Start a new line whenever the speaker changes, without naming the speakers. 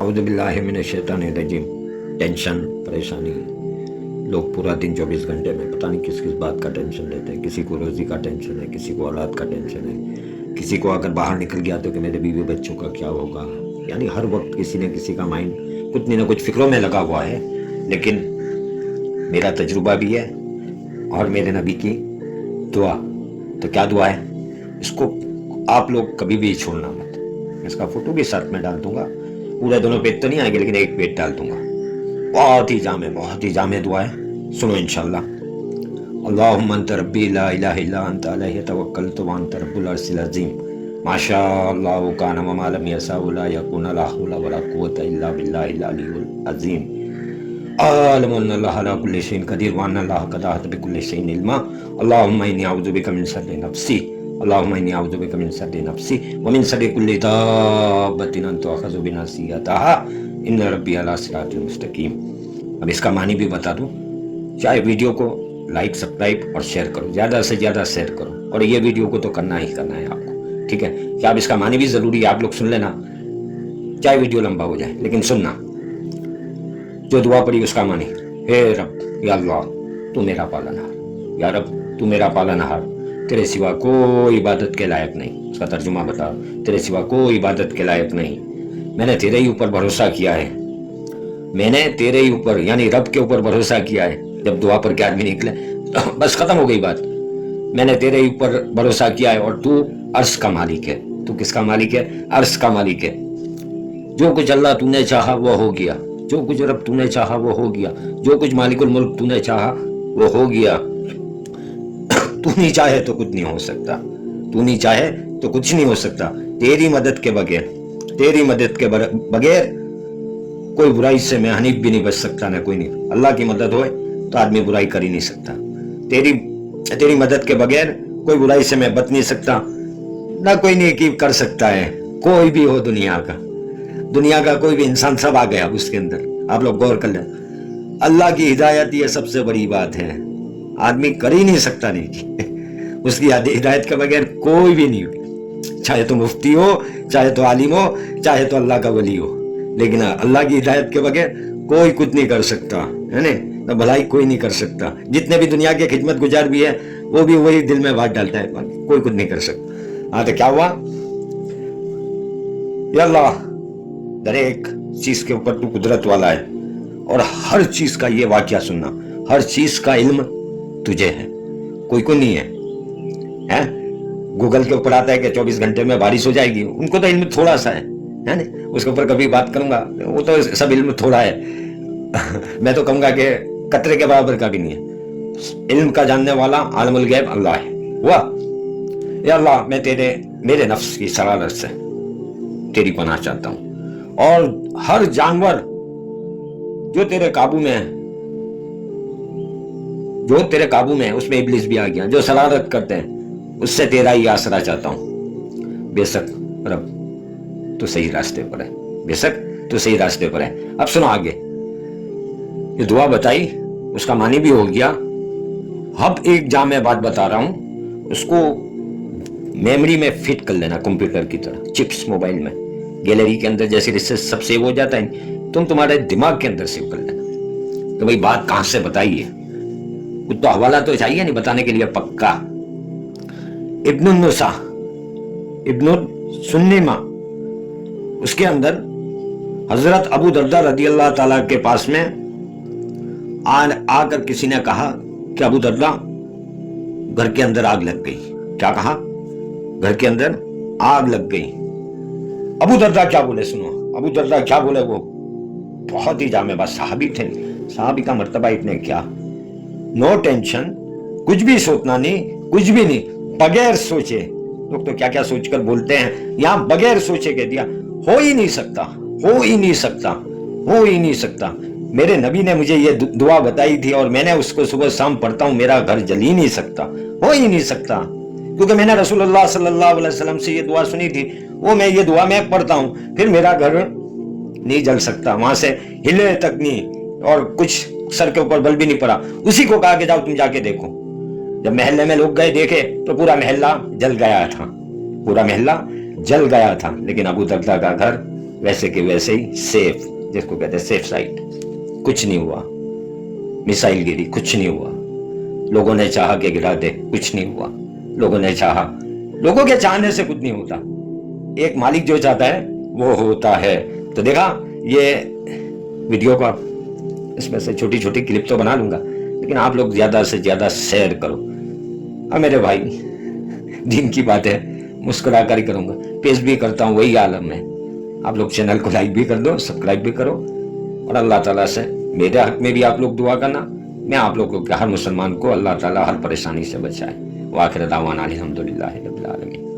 अऊज़ु बिल्लाहि मिनश शैतानिर रजीम। टेंशन, परेशानी, लोग पूरा दिन 24 घंटे में पता नहीं किस किस बात का टेंशन लेते हैं। किसी को रोज़ी का टेंशन है, किसी को औलाद का टेंशन है, किसी को अगर बाहर निकल गया तो कि मेरे बीवी बच्चों का क्या होगा। यानी हर वक्त किसी न किसी का माइंड कुछ न कुछ फिक्रों में लगा हुआ है। लेकिन मेरा तजुर्बा भी है और मेरे नबी की दुआ। तो क्या दुआ है, इसको आप लोग कभी भी छोड़ना मत। इसका फोटो भी साथ में डाल दूंगा। पूरे दोनों पेज तो नहीं आएंगे लेकिन एक पेज डाल दूंगा। बहुत ही जामे दुआ है, सुनो इंशाल्लाह। अल्लाहुम्मा अंत रब्बी ला इलाहा इल्ला अंत अलैहि तवक्कलतु व अंत रब्बुल अर्शिल अज़ीम। माशाअल्लाह कान व मा लम यशअ ला यकुन ला हौला व ला कुव्वता इल्ला बिल्लाहिल अलियुल अज़ीम। अअलमु अन्ना अल्लाह अला कुल्लि शैइन क़दीर व अन्ना अल्लाह क़द अहाता बिकुल्लि शैइन इल्मा। अल्लाहुम्मा इन्नी अऊज़ु बिका मिन शर्रि नफ्सी। अल्लाहुम्मा इन्नी अऊज़ु बिका मिन शर्रि नफ्सी व मिन शर्रि कुल्लि दाब्बतिन तुअख़ज़ु बिनासियतिहा इन्ना रब्बी अला सिरातिल मुस्तक़ीम। अब इसका मानी भी बता दूं। चाहे वीडियो को लाइक, सब्सक्राइब और शेयर करो, ज़्यादा से ज़्यादा शेयर करो। और ये वीडियो को तो करना ही करना है आपको, ठीक है। क्या अब इसका मानी भी ज़रूरी है, आप लोग सुन लेना, चाहे वीडियो लंबा हो जाए लेकिन सुनना। जो दुआ पड़ी उसका मानी, हे रब या अल्लाह तू मेरा पालनहार, या रब तू मेरा पालनहार, तेरे सिवा कोई इबादत के लायक नहीं। उसका तर्जुमा बता, तेरे सिवा कोई इबादत के लायक नहीं। मैंने तेरे ही ऊपर भरोसा किया है, मैंने तेरे ही ऊपर यानी रब के ऊपर भरोसा किया है। जब दुआ पर के आदमी निकले तो बस खत्म हो गई बात। मैंने तेरे ही ऊपर भरोसा किया है और तू अर्श का मालिक है। तू किसका मालिक है? अर्श का मालिक है। जो कुछ अल्लाह तूने चाहा वो हो गया, जो कुछ रब तूने चाहा वो हो गया, जो कुछ मालिकुल मुल्क तूने चाहा वो हो गया। तू नहीं चाहे तो कुछ नहीं हो सकता, तू नहीं चाहे तो कुछ नहीं हो सकता। तेरी मदद के बगैर, तेरी मदद के बगैर कोई बुराई से मैं हनीफ भी नहीं बच सकता, ना कोई नहीं। अल्लाह की मदद हो तो आदमी बुराई कर ही नहीं सकता। तेरी मदद के बगैर कोई बुराई से मैं बच नहीं सकता, ना कोई नेकी कर सकता है। कोई भी हो दुनिया का कोई भी इंसान, सब आ गया उसके अंदर। आप लोग गौर कर लें, अल्लाह की हिदायत ये सबसे बड़ी बात है। आदमी कर ही नहीं सकता नेकी उसकी हिदायत के बगैर कोई भी नहीं। चाहे तो मुफ्ती हो, चाहे तो आलिम हो, चाहे तो अल्लाह का वली हो, लेकिन अल्लाह की हिदायत के बगैर कोई कुछ नहीं कर सकता, है ना। तो भलाई कोई नहीं कर सकता। जितने भी दुनिया के खिदमत गुजार भी है वो भी वही दिल में बात डालता है, कोई कुछ नहीं कर सकता। हाँ तो क्या हुआ, या अल्लाह हर एक चीज के ऊपर तू कुदरत वाला है और हर चीज का ये वाकया सुनना, हर चीज का इल्म तुझे है, कोई को नहीं है। गूगल के ऊपर आता है कि 24 घंटे में बारिश हो जाएगी, उनको तो इल्म थोड़ा सा है ना। उसके ऊपर कभी बात करूंगा, वो तो सब इल्म थोड़ा है मैं तो कहूंगा कि कतरे के बराबर का भी नहीं है। इल्म का जानने वाला आलमुल गैब अल्लाह है। हुआ, या अल्लाह मैं मेरे नफ्स की शरारत से तेरी पनाह चाहता हूं और हर जानवर जो तेरे काबू में है, जो तेरे काबू में है उसमें इब्लिस भी आ गया, जो शरारत करते हैं उससे तेरा ही आसरा चाहता हूं। बेशक रब तो सही रास्ते पर है, बेशक तो सही रास्ते पर है। अब सुनो आगे, ये दुआ बताई, उसका मानी भी हो गया। अब एक जामे बात बता रहा हूं, उसको मेमोरी में फिट कर लेना कंप्यूटर की तरह, चिप्स मोबाइल में, गैलरी के अंदर जैसे इससे सब सेव हो जाता है, तुम्हारे दिमाग के अंदर सेव कर लेना। तो भाई बात कहां से बताई है, कुछ तो हवाला तो चाहिए नहीं बताने के लिए पक्का। इब्नुन नुसा, इब्नुन सुन्निमा, उसके अंदर हजरत अबू दर्दा रदी अल्लाह ताला के पास में आकर किसी ने कहा कि अबू दर्दा घर के अंदर आग लग गई। क्या कहा? घर के अंदर आग लग गई। अबू दर्दा क्या बोले, सुनो अबू दर्दा क्या बोले। वो बहुत ही जामे बात, सहाबी थे, सहाबी का मर्तबा इतने क्या, नो टेंशन, कुछ भी सोचना नहीं, कुछ भी नहीं, बगैर सोचे। लोग तो क्या क्या सोचकर बोलते हैं, यहां बगैर सोचे कह दिया। हो ही नहीं सकता, हो ही नहीं सकता, हो ही नहीं सकता। मेरे नबी ने मुझे ये दुआ बताई थी और मैंने उसको सुबह शाम पढ़ता हूं, मेरा घर जल ही नहीं सकता, हो ही नहीं सकता। क्योंकि मैंने रसूलुल्लाह सल्लल्लाहु अलैहि वसल्लम से ये दुआ सुनी थी, वो मैं ये दुआ मैं पढ़ता हूं, फिर मेरा घर नहीं जल सकता, वहां से हिले तक नहीं और कुछ सर के ऊपर बल भी नहीं पड़ा। उसी को कहा कि जाओ तुम जाके देखो। जब महल्ले में लोग गए, देखे तो पूरा महल्ला जल गया था, पूरा महल्ला जल गया था, लेकिन अबू दर्दा का घर वैसे के वैसे ही सेफ, जिसको कहते हैं सेफ साइड, कुछ नहीं हुआ। मिसाइल गिरी, कुछ नहीं हुआ। लोगों ने चाहा कि गिरा दे, कुछ नहीं हुआ। लोगों ने चाहा, लोगों के चाहने से कुछ नहीं होता, एक मालिक जो चाहता है वो होता है। तो देखा, ये वीडियो को आप इसमें से छोटी छोटी क्लिप तो बना लूंगा, लेकिन आप लोग ज्यादा से ज्यादा शेयर करो। और मेरे भाई, दिन की बात है, मुस्कुरा कर ही करूंगा, पेश भी करता हूँ, वही आलम है। आप लोग चैनल को लाइक भी कर दो, सब्सक्राइब भी करो, और अल्लाह ताला से मेरे हक में भी आप लोग दुआ करना। मैं आप लोगों के हर मुसलमान को अल्लाह ताला हर परेशानी से बचाए। वाखिर दावाना अल्हम्दुलिल्लाहि रब्बिल आलमीन।